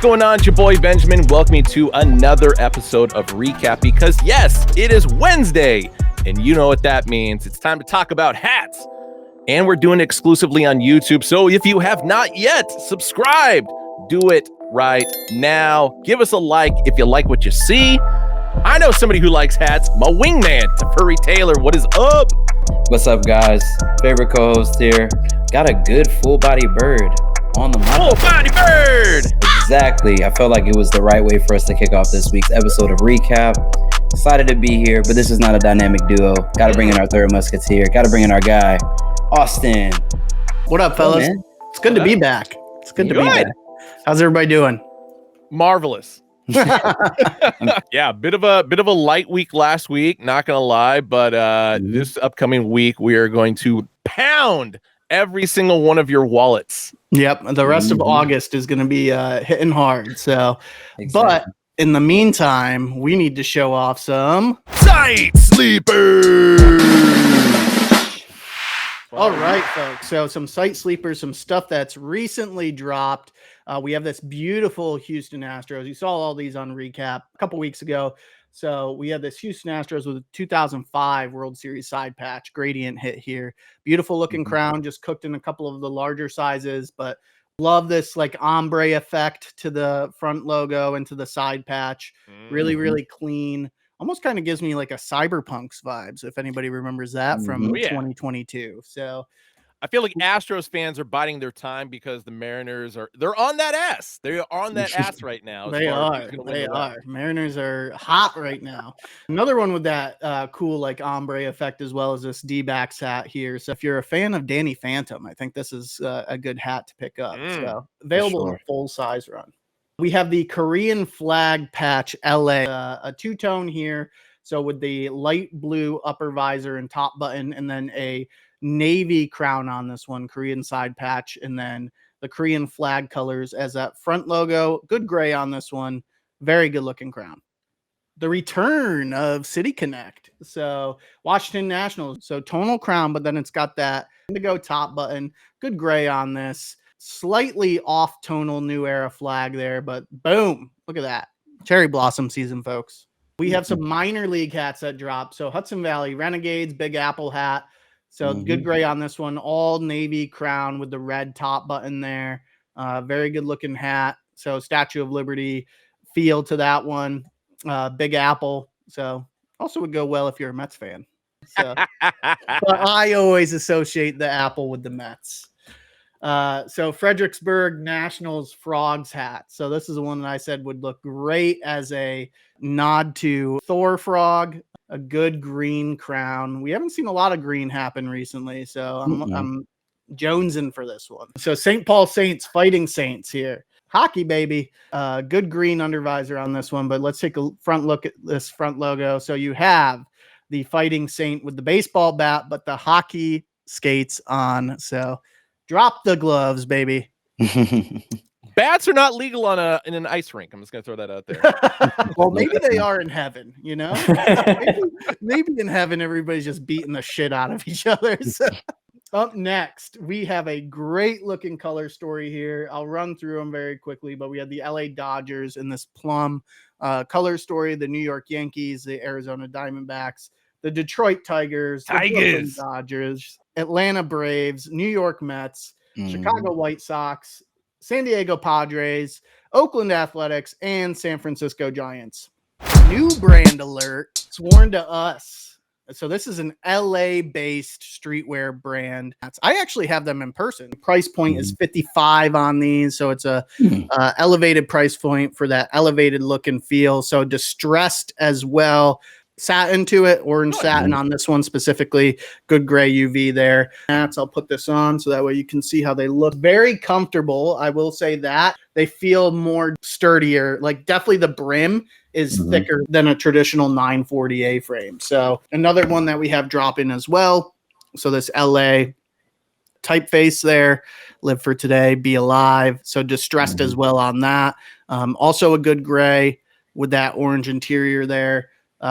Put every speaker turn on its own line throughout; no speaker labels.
going on? It's your boy Benjamin. Welcome you to another episode of Recap because yes, it is Wednesday and you know what that means. It's time to talk about hats and we're doing it exclusively on YouTube. So if you have not yet subscribed, do it right now. Give us a like if you like what you see. I know somebody who likes hats. My wingman, Tafuri Taylor. What is up?
What's up, guys? Favorite co-host here. Got a good full-body bird on the mic.
Full-body bird!
Exactly. I felt like it was the right way for us to kick off this week's episode of Recap. Excited to be here, but this is not a dynamic duo. Got to bring in our third musketeer. Got to bring in our guy, Austin.
What up, fellas? It's good to be back. It's good to be back. How's everybody doing?
Marvelous. Yeah, bit of a light week last week, not gonna lie, but this upcoming week we are going to pound every single one of your wallets.
Yep, the rest of August is going to be hitting hard. So,
Exactly.
But in the meantime, we need to show off some
Sight Sleepers.
All right, folks. So some Sight Sleepers, some stuff that's recently dropped. We have this beautiful Houston Astros. You saw all these on Recap a couple weeks ago. So we have this Houston Astros with a 2005 World Series side patch gradient hit here. Beautiful looking crown, just cooked in a couple of the larger sizes, but love this like ombre effect to the front logo and to the side patch. Really, really clean. Almost kind of gives me like a Cyberpunks vibes, if anybody remembers that from 2022. So
I feel like Astros fans are biding their time because the Mariners they're on that ass. They're on that ass right now.
They are. Mariners are hot right now. Another one with that cool like ombre effect as well as this D-backs hat here. So if you're a fan of Danny Phantom, I think this is a good hat to pick up. So available in a full size run. We have the Korean flag patch LA, a two-tone here. So with the light blue upper visor and top button, and then a navy crown on this one, Korean side patch, and then the Korean flag colors as that front logo. Good gray on this one. Very good looking crown. The return of City Connect. So Washington Nationals. So tonal crown, but then it's got that indigo top button. Good gray on this. Slightly off tonal new era flag there, but boom. Look at that. Cherry blossom season, folks. We have some minor league hats that drop. So Hudson Valley Renegades, Big Apple hat. So good gray on this one, all navy crown with the red top button there. Very good looking hat. So Statue of Liberty feel to that one. Big Apple. So also would go well if you're a Mets fan. So, but I always associate the apple with the Mets. So Fredericksburg Nationals Frogs hat. So this is the one that I said would look great as a nod to Thor Frog. A good green crown. We haven't seen a lot of green happen recently, so I'm jonesing for this one. So St. Paul Saints Fighting Saints here. Hockey, baby. Good green undervisor on this one, but let's take a front look at this front logo. So you have the Fighting Saint with the baseball bat, but the hockey skates on. So drop the gloves, baby.
Bats are not legal in an ice rink. I'm just gonna throw that out there.
Well, maybe they are in heaven, you know? maybe in heaven everybody's just beating the shit out of each other. So, up next, we have a great looking color story here. I'll run through them very quickly, but we have the LA Dodgers in this plum color story, the New York Yankees, the Arizona Diamondbacks, the Detroit Tigers, the Brooklyn Dodgers, Atlanta Braves, New York Mets, Chicago White Sox, San Diego Padres, Oakland Athletics, and San Francisco Giants. New brand alert. Sworn to us. So this is an LA-based streetwear brand. I actually have them in person. Price point is $55 on these. So it's a elevated price point for that elevated look and feel. So distressed as well. Satin to it, orange satin on this one specifically. Good gray UV there. I'll put this on so that way you can see how they look. Very comfortable. I will say that they feel more sturdier. Like definitely the brim is thicker than a traditional 940 A-frame. So another one that we have dropping as well. So this LA typeface there, live for today, be alive. So distressed as well on that. Also a good gray with that orange interior there.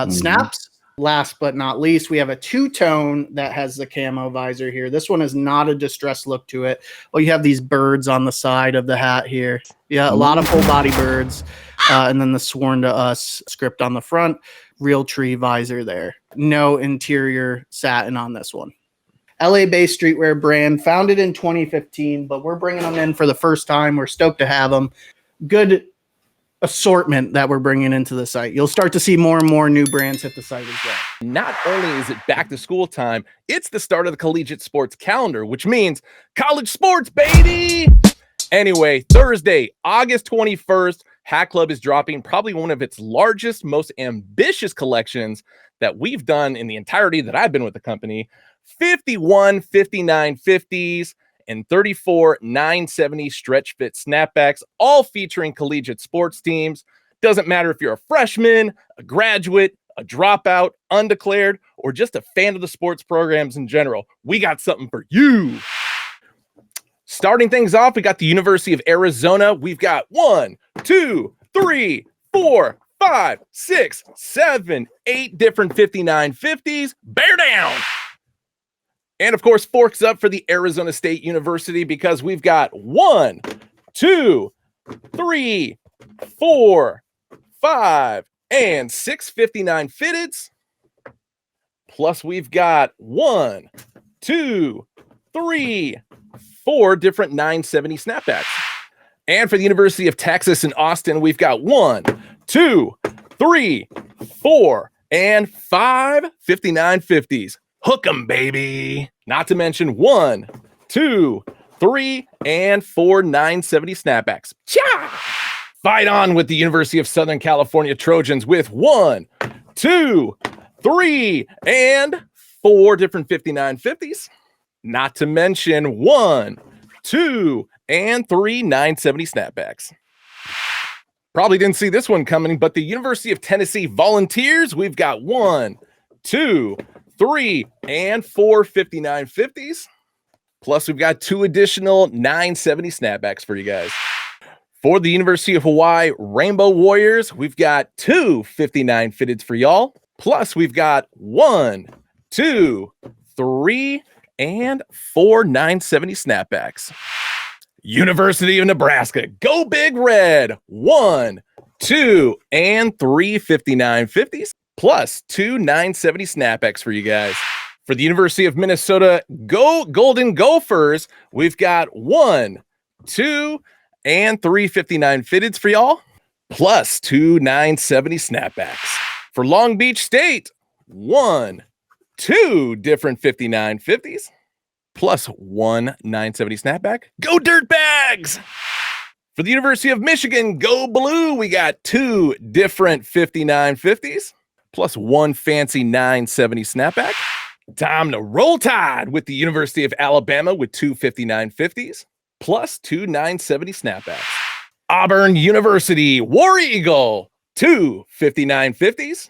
Snaps Last but not least, we have a two-tone that has the camo visor here. This one is not a distressed look to it. Well, you have these birds on the side of the hat here. Yeah, a lot of full body birds. And then the sworn to us script on the front. Real tree visor there. No interior satin on this one. LA-based streetwear brand, founded in 2015, but we're bringing them in for the first time. We're stoked to have them. Good assortment that we're bringing into the site. You'll start to see more and more new brands hit the site as well.
Not only is it back to school time, it's the start of the collegiate sports calendar, which means college sports, baby. Anyway, Thursday, August 21st, Hat Club is dropping probably one of its largest, most ambitious collections that we've done in the entirety that I've been with the company. 51 5950s and 34 970 stretch fit snapbacks, all featuring collegiate sports teams. Doesn't matter if you're a freshman, a graduate, a dropout, undeclared, or just a fan of the sports programs in general. We got something for you. Starting things off, we got the University of Arizona. We've got 1, 2, 3, 4, 5, 6, 7, 8 different 5950s. Bear down. And of course, forks up for the Arizona State University because we've got 1, 2, 3, 4, 5, and 6 59 fitteds. Plus we've got 1, 2, 3, 4 different 970 snapbacks. And for the University of Texas in Austin, we've got 1, 2, 3, 4, and 5 5950s. Hook 'em, baby. Not to mention 1, 2, 3, and 4 970 snapbacks. Cha! Fight on with the University of Southern California Trojans with 1, 2, 3, and 4 different 5950s. Not to mention 1, 2, and 3 970 snapbacks. Probably didn't see this one coming, but the University of Tennessee Volunteers, we've got 1, 2, 3, and 4 5950s. Plus, we've got 2 additional 970 snapbacks for you guys. For the University of Hawaii Rainbow Warriors, we've got 2 59 fitteds for y'all. Plus, we've got 1, 2, 3, and 4 970 snapbacks. University of Nebraska, go Big Red. 1, 2, and 3 5950s. Plus 2 970 snapbacks for you guys. For the University of Minnesota, go Golden Gophers. We've got 1, 2, and 3 59 fitteds for y'all. Plus 2 970 snapbacks. For Long Beach State, 1, 2 different 5950s. Plus 1 970 snapback. Go Dirtbags! For the University of Michigan, go Blue. We got 2 different 5950s. Plus 1 fancy 970 snapback. Time to roll tide with the University of Alabama with 2 5950s. Plus 2 970 snapbacks. Auburn University, War Eagle, 2 5950s.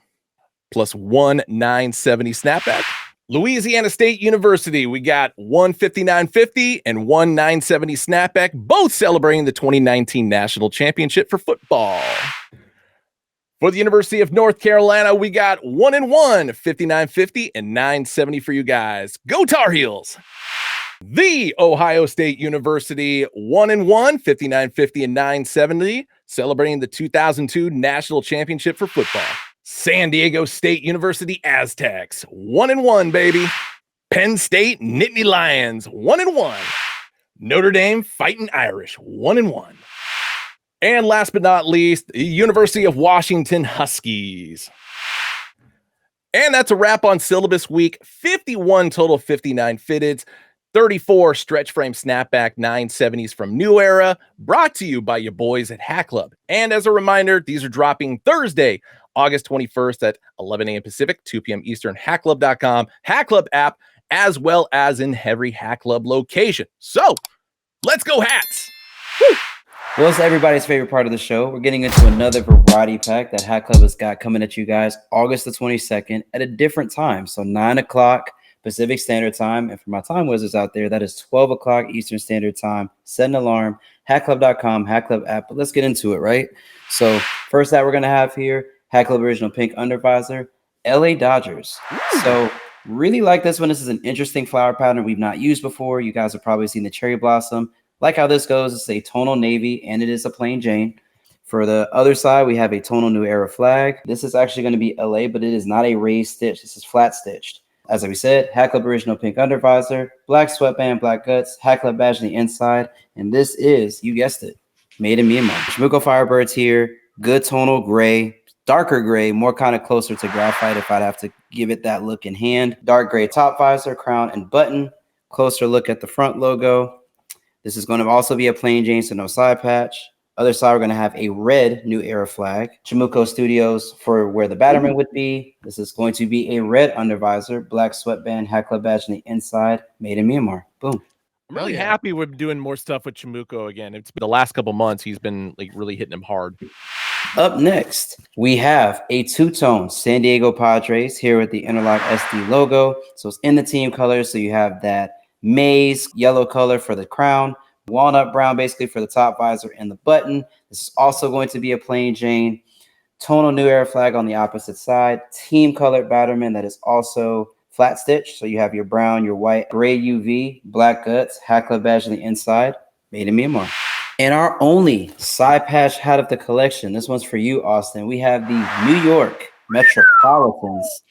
Plus 1 970 snapback. Louisiana State University, we got 1 5950 and 1 970 snapback, both celebrating the 2019 National Championship for football. For the University of North Carolina, we got 1 and 1 5950 and 970 for you guys. Go Tar Heels. The Ohio State University, 1 and 1 5950 and 970, celebrating the 2002 National Championship for football. San Diego State University Aztecs, 1 and 1, baby. Penn State Nittany Lions, 1 and 1. Notre Dame Fighting Irish, 1 and 1. And last but not least, the University of Washington Huskies. And that's a wrap on Syllabus Week. 51 total 59 fitteds, 34 stretch frame snapback 970s from New Era, brought to you by your boys at Hat Club. And as a reminder, these are dropping Thursday, August 21st at 11 a.m. Pacific, 2 p.m. Eastern, hatclub.com, Hat Club app, as well as in every Hat Club location. So let's go Hats. Woo!
Well, it's everybody's favorite part of the show. We're getting into another variety pack that Hat Club has got coming at you guys August the 22nd at a different time. So 9 o'clock Pacific Standard Time. And for my time wizards out there, that is 12 o'clock Eastern Standard Time. Set an alarm, hatclub.com, Hat Club app. But let's get into it, right? So first that we're going to have here, Hat Club Original Pink Undervisor. LA Dodgers. So really like this one. This is an interesting flower pattern we've not used before. You guys have probably seen the cherry blossom. Like how this goes, it's a tonal navy and it is a plain Jane. For the other side, we have a tonal new era flag. This is actually going to be LA, but it is not a raised stitch. This is flat stitched. As we said, Hat Club original pink undervisor, black sweatband, black guts, Hat Club badge on the inside. And this is, you guessed it, made in Myanmar. Chamuco Firebirds here, good tonal gray, darker gray, more kind of closer to graphite if I'd have to give it that look in hand. Dark gray top visor, crown, and button. Closer look at the front logo. This is going to also be a plain Jane, so no side patch. Other side, we're going to have a red New Era flag. Chamuco Studios for where the batterman would be. This is going to be a red undervisor, black sweatband, Hat Club badge on the inside, made in Myanmar. Boom.
I'm really happy with doing more stuff with Chamuco again. It's been the last couple months. He's been like really hitting him hard.
Up next, we have a two-tone San Diego Padres here with the Interlock SD logo. So it's in the team colors. So you have that maize yellow color for the crown, walnut brown basically for the top visor and the button. This is also going to be a plain Jane. Tonal New Era flag on the opposite side. Team colored batterman that is also flat stitch. So you have your brown, your white, gray UV, black guts, Hat Club badge on the inside, made in Myanmar. And our only side patch hat of the collection, this one's for you, Austin. We have the New York Metropolitans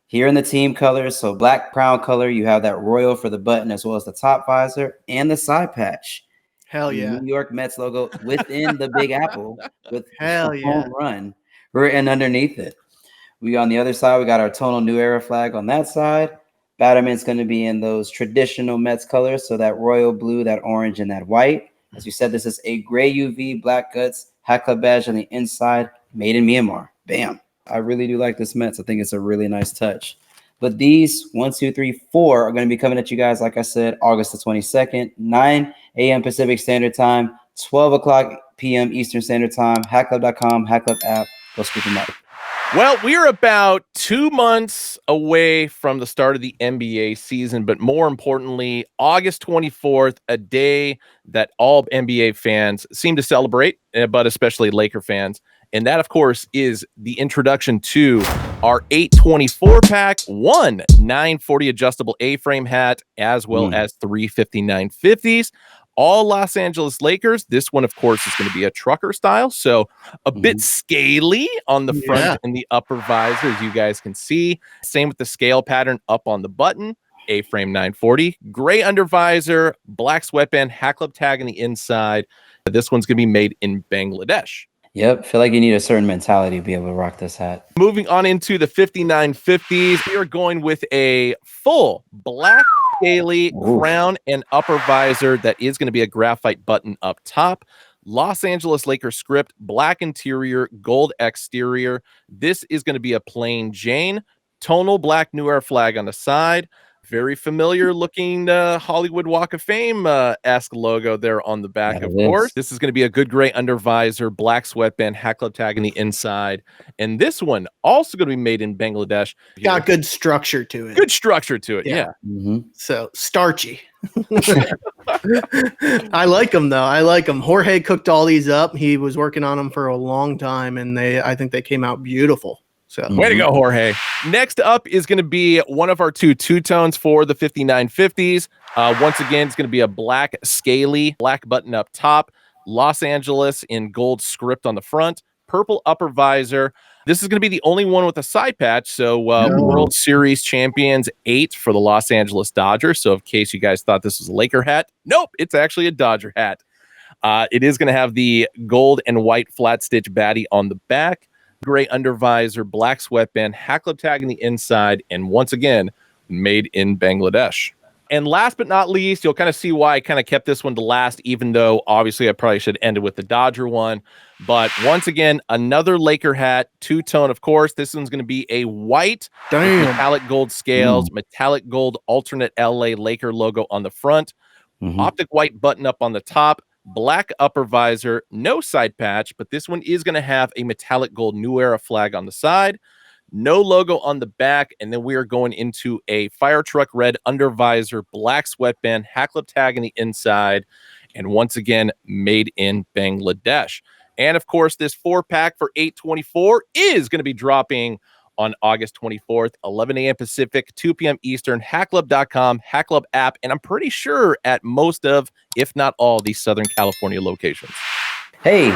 here in the team colors. So black crown color, you have that royal for the button as well as the top visor and the side patch.
Hell yeah.
New York Mets logo within the Big Apple with
Hell yeah.
home run written underneath it. We on the other side, we got our tonal New Era flag on that side. Batterman's going to be in those traditional Mets colors. So that royal blue, that orange, and that white. As you said, this is a gray UV, black guts, Hat Club badge on the inside, made in Myanmar. Bam. I really do like this Mets. I think it's a really nice touch. But these 1, 2, 3, 4 are going to be coming at you guys, like I said, August the 22nd, 9 a.m. Pacific Standard Time, 12 o'clock p.m. Eastern Standard Time. HatClub.com, Hat Club app. Go scoop them up.
Well, we're about 2 months away from the start of the NBA season, but more importantly, August 24th, a day that all NBA fans seem to celebrate, but especially Laker fans. And that, of course, is the introduction to our 824 pack, one 940 adjustable A-frame hat, as well as 3 5950s. All Los Angeles Lakers. This one, of course, is going to be a trucker style, so a bit scaly on the front and the upper visor, as you guys can see. Same with the scale pattern up on the button. A-frame 940, gray under visor, black sweatband, Hat Club tag on the inside. This one's going to be made in Bangladesh.
Yep, feel like you need a certain mentality to be able to rock this hat.
Moving on into the 5950s, we are going with a full black scaly crown and upper visor that is going to be a graphite button up top. Los Angeles Lakers script, black interior, gold exterior. This is going to be a plain Jane. Tonal black New Era flag on the side. Very familiar looking Hollywood Walk of Fame-esque logo there on the back, of course. This is going to be a good gray under visor, black sweatband, Hat Club tag on the inside. And this one also going to be made in Bangladesh.
Got good structure to it.
Good structure to it, yeah.
So starchy. I like them, though. I like them. Jorge cooked all these up. He was working on them for a long time, and I think they came out beautiful. So
way to go, Jorge. Next up is going to be one of our two-tones for the 5950s. Once again, it's going to be a black scaly, black button up top, Los Angeles in gold script on the front, purple upper visor. This is going to be the only one with a side patch. So World Series champions 8 for the Los Angeles Dodgers. So in case you guys thought this was a Laker hat, nope, it's actually a Dodger hat. It is going to have the gold and white flat stitch baddie on the back. Gray under visor, black sweatband, Hat Club tag on the inside, and once again, made in Bangladesh. And last but not least, you'll kind of see why I kind of kept this one to last, even though obviously I probably should have ended with the Dodger one. But once again, another Laker hat, two-tone, of course. This one's going to be a white with metallic gold scales, metallic gold alternate LA Laker logo on the front, optic white button up on the top, black upper visor, no side patch, but this one is going to have a metallic gold New Era flag on the side, no logo on the back, and then we are going into a fire truck red under visor, black sweatband, Hat Club tag on the inside, and once again, made in Bangladesh. And of course, this 4-pack for $824 is going to be dropping on August 24th, 11 a.m. Pacific, 2 p.m. Eastern, hackclub.com, Hackclub app, and I'm pretty sure at most of, if not all, these Southern California locations.
Hey,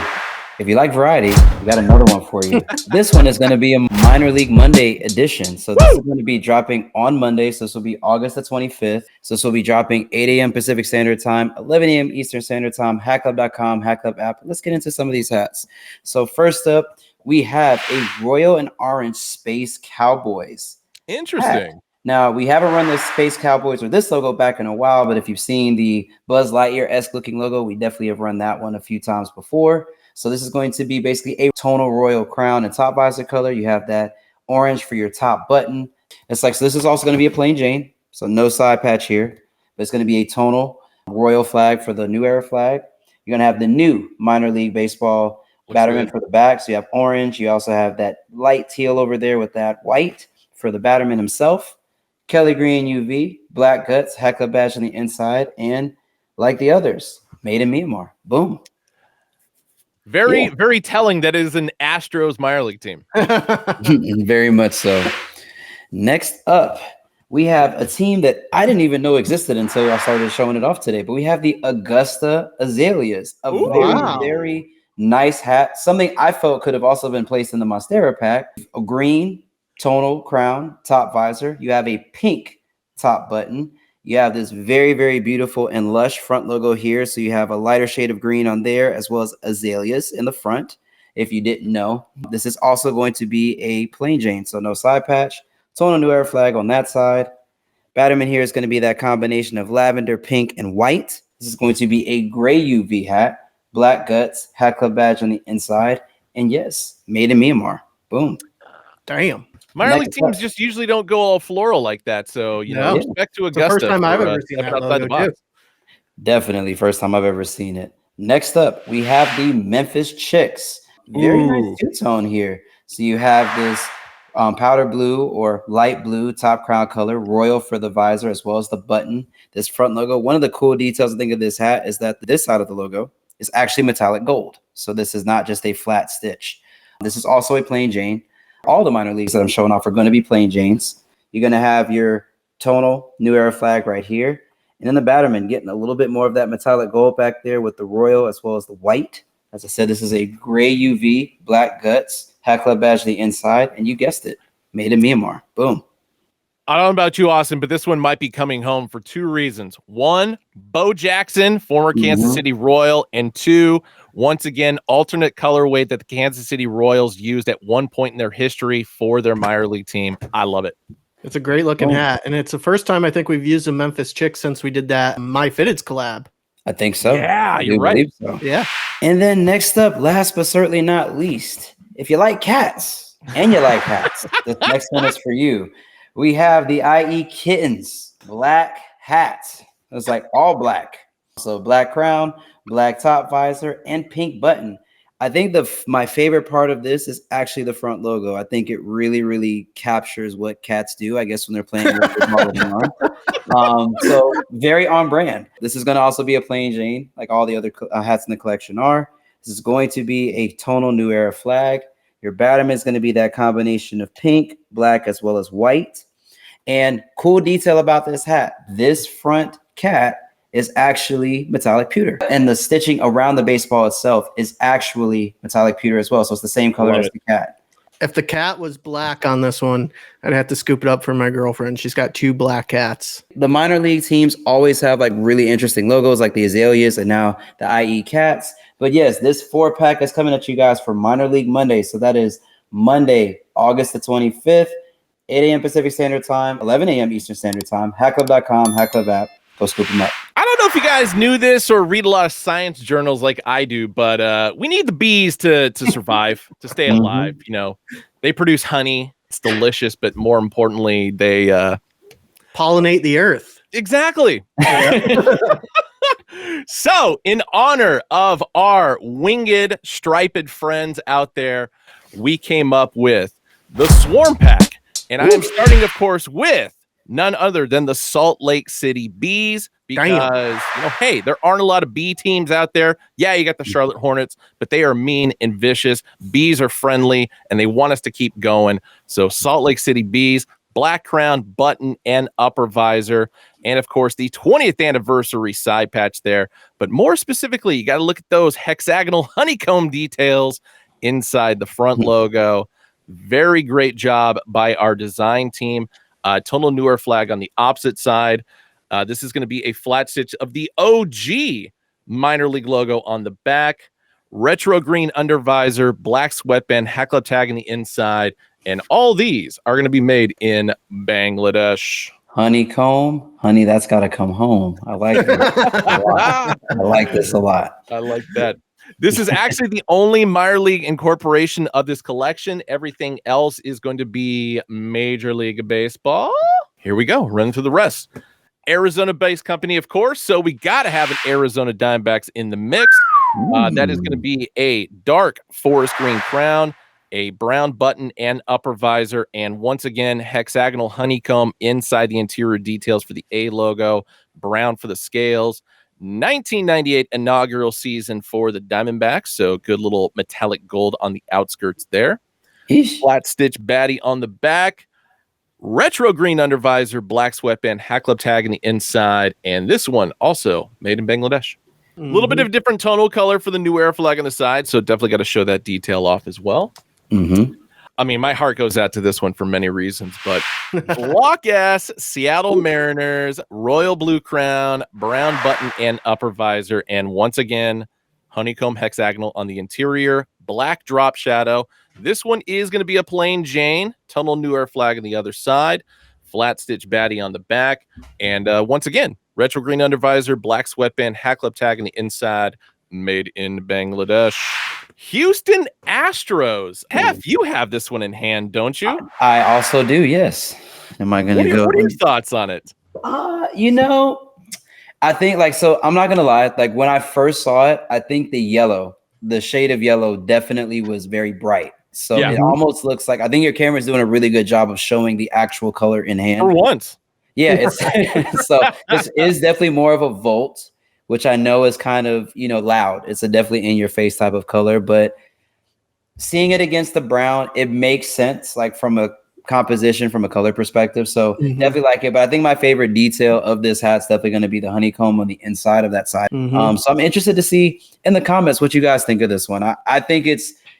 if you like variety, we got another one for you. This one is going to be a Minor League Monday edition. So this is going to be dropping on Monday. So this will be August the 25th. So this will be dropping 8 a.m. Pacific Standard Time, 11 a.m. Eastern Standard Time, hackclub.com, Hackclub app. Let's get into some of these hats. So first up, we have a Royal and Orange Space Cowboys.
Interesting.
Hat. Now, we haven't run the Space Cowboys or this logo back in a while, but if you've seen the Buzz Lightyear-esque looking logo, we definitely have run that one a few times before. So this is going to be basically a tonal royal crown and top visor color. You have that orange for your top button. So this is also going to be a plain Jane. So no side patch here, but it's going to be a tonal royal flag for the new era flag. You're going to have the new minor league baseball batterman for the back. So you have orange. You also have that light teal over there with that white for the batterman himself. Kelly green UV, black guts, Hackclub badge on the inside. And like the others, made in Myanmar. Boom.
Very telling that it is an Astros minor league team.
Very much so. Next up, we have a team that I didn't even know existed until I started showing it off today. But we have the Augusta Azaleas. Very nice hat. Something I felt could have also been placed in the Monstera pack. A green tonal crown, top visor. You have a pink top button. You have this very, very beautiful and lush front logo here. So you have a lighter shade of green on there, as well as azaleas in the front. If you didn't know, this is also going to be a plain Jane. So no side patch, tonal new era flag on that side. Batterman here is going to be that combination of lavender, pink, and white. This is going to be a gray UV hat, black guts, Hat Club badge on the inside. And yes, made in Myanmar. Boom.
Damn.
Minor league teams just usually don't go all floral like that. So, respect to Augusta.
First time I've ever seen that logo too.
Definitely first time I've ever seen it. Next up, we have the Memphis Chicks. Very nice two-tone here. So you have this powder blue or light blue top crown color, royal for the visor as well as the button. This front logo. One of the cool details I think of this hat is that this side of the logo is actually metallic gold. So this is not just a flat stitch. This is also a plain Jane. All the minor leagues that I'm showing off are going to be plain Janes. You're going to have your tonal new era flag right here. And then the batterman getting a little bit more of that metallic gold back there with the royal as well as the white. As I said, this is a gray UV, black guts, Hat Club badge on the inside. And you guessed it, made in Myanmar. Boom.
I don't know about you, Austin, but this one might be coming home for two reasons. One, Bo Jackson, former Kansas City Royal. And two, once again, alternate colorway that the Kansas City Royals used at one point in their history for their minor league team. I love it.
It's a great looking hat. And it's the first time I think we've used a Memphis Chick since we did that My Fitteds collab.
I think so.
Yeah, you're right.
So.
Yeah.
And then next up, last but certainly not least, if you like cats and you like hats, the next one is for you. We have the IE Kittens black hats. It's like all black. So black crown, black top visor, and pink button. I think my favorite part of this is actually the front logo. I think it really, really captures what cats do, I guess, when they're playing with the so very on brand. This is going to also be a plain Jane, like all the other hats in the collection are. This is going to be a tonal new era flag. Your batterman is going to be that combination of pink, black, as well as white. And cool detail about this hat, this front cat is actually metallic pewter. And the stitching around the baseball itself is actually metallic pewter as well. So it's the same color as the cat.
If the cat was black on this one, I'd have to scoop it up for my girlfriend. She's got two black cats.
The minor league teams always have like really interesting logos like the Azaleas and now the IE Cats. But yes, this 4-pack is coming at you guys for Minor League Monday. So that is Monday, August the 25th, 8 a.m. Pacific Standard Time, 11 a.m. Eastern Standard Time, hackclub.com, Hackclub app. Go scoop them up.
I don't know if you guys knew this or read a lot of science journals like I do, but we need the bees to survive, to stay alive. You know, they produce honey. It's delicious, but more importantly, they
pollinate the earth.
Exactly. So, in honor of our winged striped friends out there, we came up with the Swarm Pack. And I am starting, of course, with none other than the Salt Lake City Bees, because, hey, there aren't a lot of bee teams out there. Yeah, you got the Charlotte Hornets, but they are mean and vicious. Bees are friendly, and they want us to keep going. So Salt Lake City Bees, black crown, button, and upper visor. And, of course, the 20th anniversary side patch there. But more specifically, you got to look at those hexagonal honeycomb details inside the front logo. Very great job by our design team. Tonal Newer flag on the opposite side. This is going to be a flat stitch of the OG minor league logo on the back. Retro green undervisor, black sweatband, Hekla tag on the inside. And all these are going to be made in Bangladesh.
Honeycomb, honey, that's got to come home. I like it. I like this a lot.
I like that. This is actually the only minor league incorporation of this collection. Everything else is going to be Major League Baseball. Here we go. Run through the rest. Arizona-based company, of course. So we got to have an Arizona Diamondbacks in the mix. That is going to be a dark forest green crown, a brown button and upper visor, and once again, hexagonal honeycomb inside the interior details for the A logo, brown for the scales. 1998 inaugural season for the Diamondbacks, so good little metallic gold on the outskirts there.
Eesh.
Flat stitch baddie on the back. Retro green undervisor, black sweatband, Hekla tag on the inside, and this one also made in Bangladesh. A little bit of a different tonal color for the New Era flag on the side, so definitely got to show that detail off as well. I mean, my heart goes out to this one for many reasons, but block ass Seattle Mariners, royal blue crown, brown button and upper visor, and once again, honeycomb hexagonal on the interior, black drop shadow. This one is going to be a plain Jane, Tunnel New Era flag on the other side, flat stitch baddie on the back, and once again, retro green undervisor, black sweatband, Hekla tag on the inside, made in Bangladesh. Houston Astros. Hef, you have this one in hand, don't you?
I also do, yes. Am I going to go?
What are your thoughts on it?
I think so I'm not going to lie. Like when I first saw it, I think the shade of yellow definitely was very bright. So it almost looks like, I think your camera's doing a really good job of showing the actual color in hand.
For once.
Yeah. It's so this is definitely more of a volt, which I know is kind of, loud. It's a definitely in your face type of color, but seeing it against the brown, it makes sense, like from a composition, from a color perspective. So definitely like it. But I think my favorite detail of this hat's definitely going to be the honeycomb on the inside of that side. So I'm interested to see in the comments what you guys think of this one. I think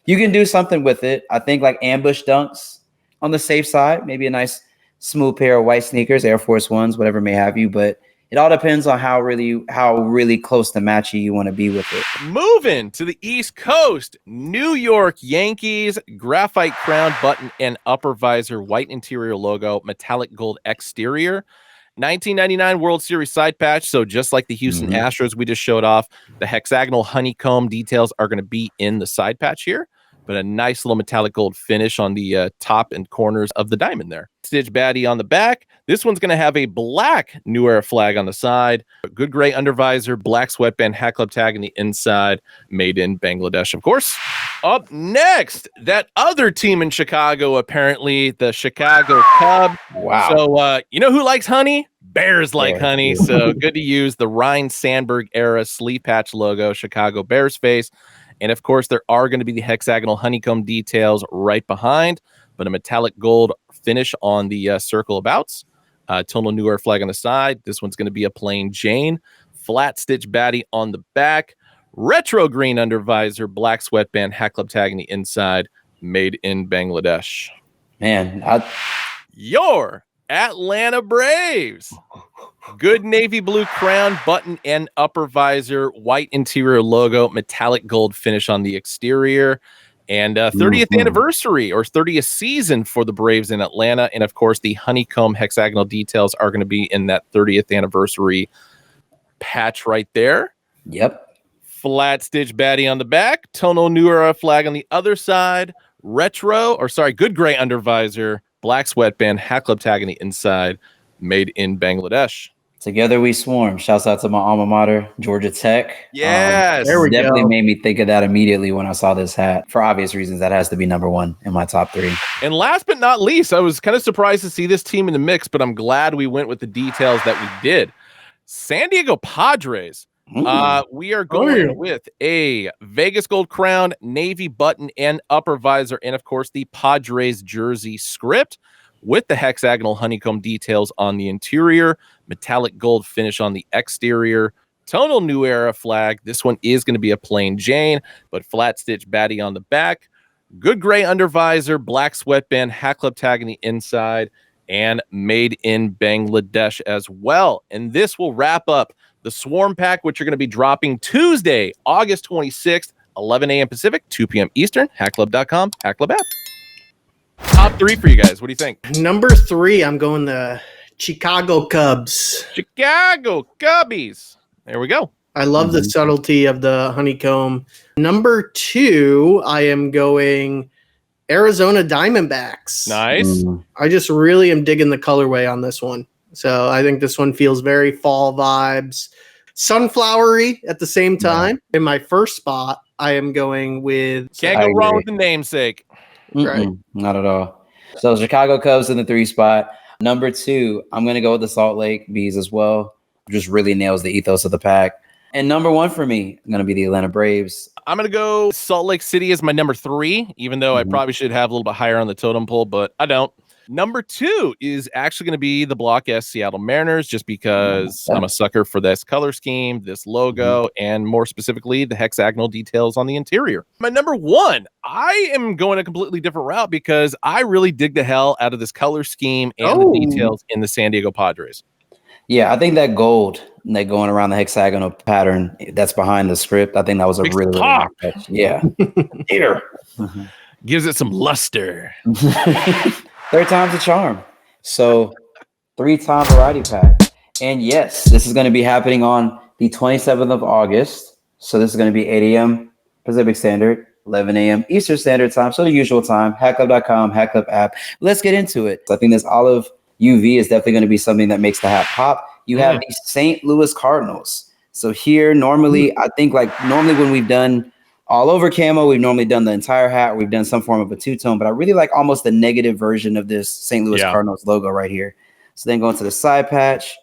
you can do something with it. I think like ambush dunks on the safe side, maybe a nice smooth pair of white sneakers, Air Force Ones, whatever may have you, but it all depends on how really close to matchy you want to be with it.
Moving to the East Coast, New York Yankees, graphite crown, button, and upper visor, white interior logo, metallic gold exterior. 1999 World Series side patch. So just like the Houston Astros we just showed off, the hexagonal honeycomb details are going to be in the side patch here, but a nice little metallic gold finish on the top and corners of the diamond there. Stitch baddie on the back. This one's going to have a black New Era flag on the side, a good gray undervisor, black sweatband, Hekla tag on the inside, made in Bangladesh, of course. Up next, that other team in Chicago, apparently, the Chicago Cub.
Wow.
So, you know who likes honey? Bears like honey. So good to use the Ryan Sandberg era sleeve patch logo, Chicago Bears face. And of course, there are going to be the hexagonal honeycomb details right behind, but a metallic gold finish on the circle abouts. Tonal New Era flag on the side. This one's going to be a plain Jane. Flat stitch baddie on the back. Retro green undervisor, black sweatband, Hekla tag on the inside, made in Bangladesh.
Man,
Your Atlanta Braves. Good navy blue crown, button, and upper visor, white interior logo, metallic gold finish on the exterior, and 30th anniversary or 30th season for the Braves in Atlanta. And of course, the honeycomb hexagonal details are going to be in that 30th anniversary patch right there.
Yep.
Flat stitch baddie on the back, Tonal New Era flag on the other side, good gray undervisor, black sweatband, Hekla tag on the inside, made in Bangladesh.
Together we swarm. Shouts out to my alma mater, Georgia Tech.
Yes.
There we
Definitely
go.
made me think of that immediately when I saw this hat. For obvious reasons, that has to be number one in my top 3.
And last but not least, I was kind of surprised to see this team in the mix, but I'm glad we went with the details that we did. San Diego Padres. We are going with a Vegas gold crown, navy button and upper visor, and of course the Padres jersey script with the hexagonal honeycomb details on the interior, metallic gold finish on the exterior, tonal new era flag. This one is going to be a plain Jane, but flat stitch baddie on the back. Good gray under visor, black sweatband, hat club tag in the inside, and made in Bangladesh as well. And this will wrap up the Swarm Pack, which are going to be dropping Tuesday, August 26th, 11 a.m. Pacific, 2 p.m. Eastern, hatclub.com, Hat Club app. Top 3 for you guys. What do you think?
Number 3, I'm going the Chicago Cubs.
Chicago Cubbies. There we go.
I love the subtlety of the honeycomb. Number 2, I am going Arizona Diamondbacks.
Nice.
I just really am digging the colorway on this one. So I think this one feels very fall vibes, sunflowery at the same time. In my first spot, I am going with...
Can't go wrong with the namesake.
Right.
Not at all. So Chicago Cubs in the 3 spot. Number 2, I'm going to go with the Salt Lake Bees as well. Just really nails the ethos of the pack. And number 1 for me, I'm going to be the Atlanta Braves.
I'm going to go Salt Lake City as my number 3, even though I probably should have a little bit higher on the totem pole, but I don't. Number 2 is actually going to be the Block S Seattle Mariners, just because I'm a sucker for this color scheme, this logo, and more specifically, the hexagonal details on the interior. My number 1, I am going a completely different route because I really dig the hell out of this color scheme and the details in the San Diego Padres.
Yeah, I think that gold that going around the hexagonal pattern that's behind the script, I think that was a really nice touch. Yeah. Here.
Gives it some luster.
3rd time's a charm. So 3-time variety pack. And yes, this is going to be happening on the 27th of August. So this is going to be 8 a.m. Pacific Standard, 11 a.m. Eastern Standard Time. So the usual time, hatclub.com, Hat Club app. Let's get into it. I think this olive UV is definitely going to be something that makes the hat pop. You have the St. Louis Cardinals. So here, normally, I think normally when we've done all over camo, we've normally done the entire hat. We've done some form of a 2-tone, but I really like almost the negative version of this St. Louis Cardinals logo right here. So then going to the side patch,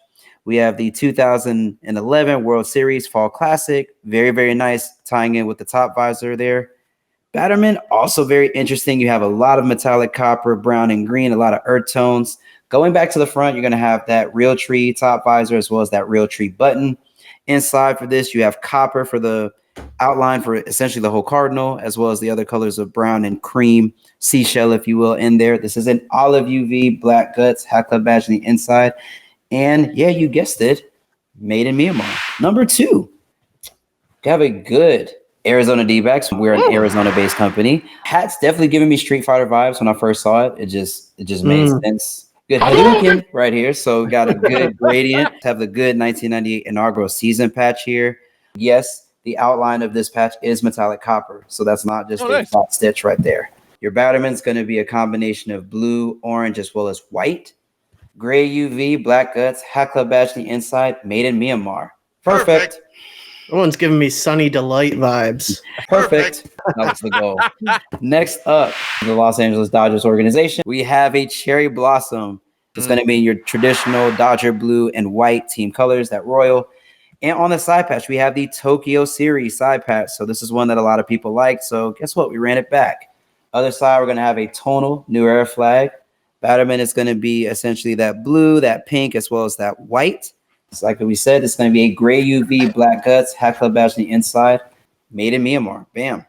we have the 2011 World Series Fall Classic. Very, very nice, tying in with the top visor there. Batterman, also very interesting. You have a lot of metallic copper, brown, and green, a lot of earth tones. Going back to the front, you're going to have that real tree top visor as well as that real tree button. Inside for this, you have copper for the outline for essentially the whole cardinal, as well as the other colors of brown and cream, seashell, if you will, in there. This is an olive UV, black guts, Hat Club badge on the inside. And yeah, you guessed it, made in Myanmar. Number 2, you have a good Arizona D-backs. We're an Arizona-based company. Hat's definitely giving me Street Fighter vibes when I first saw it. It just made sense. Good Hadouken right here. So got a good gradient. Have the good 1998 inaugural season patch here. Yes, the outline of this patch is metallic copper. So that's not just a flat stitch right there. Your batterman's going to be a combination of blue, orange, as well as white. Gray UV, black guts, Hat Club badge on the inside, made in Myanmar. Perfect.
That one's giving me Sunny Delight vibes.
Perfect. That was the goal. Next up, the Los Angeles Dodgers organization. We have a cherry blossom. It's going to be your traditional Dodger blue and white team colors, that royal. And on the side patch, we have the Tokyo Series side patch. So this is one that a lot of people like. So guess what? We ran it back. Other side, we're going to have a tonal New Era flag. Batterman is going to be essentially that blue, that pink, as well as that white. It's like we said, it's going to be a gray UV, black guts, Hat Club badge on the inside, made in Myanmar. Bam.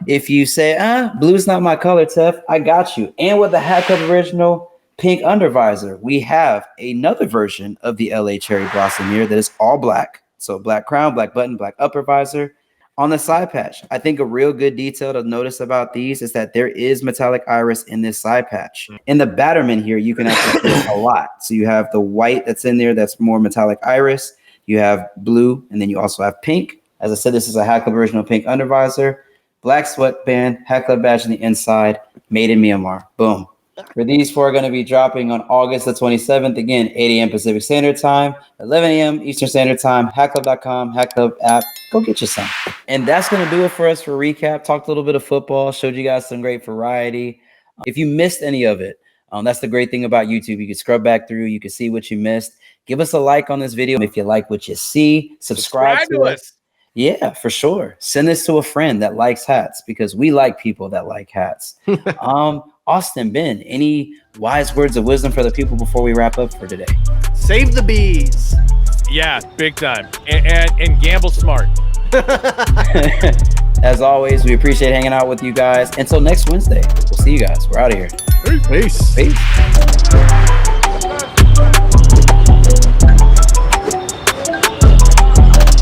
If you say, blue's not my color, Tef, I got you. And with the Hat Club original pink undervisor, we have another version of the LA Cherry Blossom here that is all black. So black crown, black button, black upper visor. On the side patch, I think a real good detail to notice about these is that there is metallic iris in this side patch. In the Batterman here, you can actually see a lot. So you have the white that's in there that's more metallic iris. You have blue, and then you also have pink. As I said, this is a Hat Club original pink undervisor. Black sweatband, Hat Club badge on the inside, made in Myanmar. Boom. For these 4 are going to be dropping on August the 27th. Again, 8 a.m. Pacific Standard Time, 11 a.m. Eastern Standard Time. HackClub.com, HackClub app. Go get you some. And that's going to do it for us for recap. Talked a little bit of football. Showed you guys some great variety. If you missed any of it, that's the great thing about YouTube. You can scrub back through. You can see what you missed. Give us a like on this video if you like what you see. Subscribe to us. Yeah, for sure. Send this to a friend that likes hats because we like people that like hats. Austin, Ben, any wise words of wisdom for the people before we wrap up for today?
Save the bees.
Yeah, big time. And gamble smart.
As always, we appreciate hanging out with you guys. Until next Wednesday, we'll see you guys. We're out of here.
Peace.
Peace.